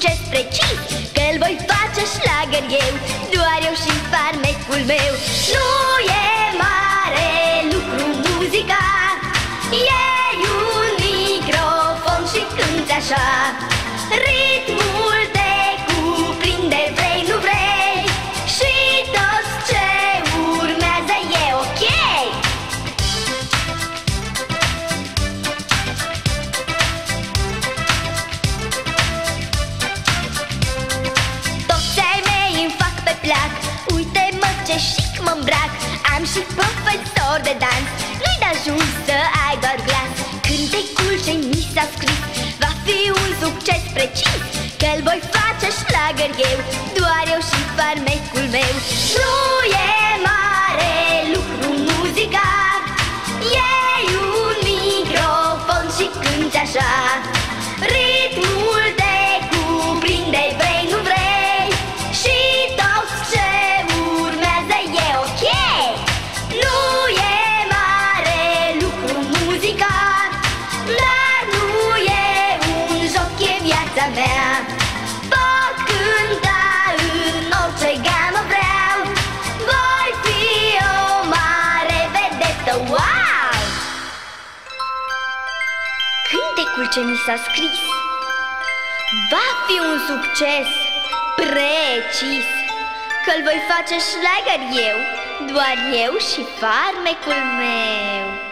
succes precis, că-l voi face șlagăr eu, doar eu și farmecul meu. Nu e mare lucru muzica, iei un microfon și cânti așa. Ritmul te cuprinde, vrei, nu vrei, și tot ce urmează e ok. Toți ai mei îmi fac pe plac, uite-mă ce chic mă îmbrac. Am și profesor de dans, nu-i de ajuns să ai doar glas. Cântecul ce mi s-a scris va fi un succes precis, că-l voi face șlagăr eu, doar eu și farmecul meu. Nu e mare lucru muzica, iei un microfon și cânti așa. Ritmul te cuprinde, vrei, nu vrei, și tot ce urmează e ok. Nu e mare lucru muzica, dar nu e un joc, e viața mea. Pot cânta în orice gamă vreau, voi fi o mare vedetă, wow! Cântecul ce mi s-a scris va fi un succes precis, că-l voi face șlagăr eu, doar eu și farmecul meu.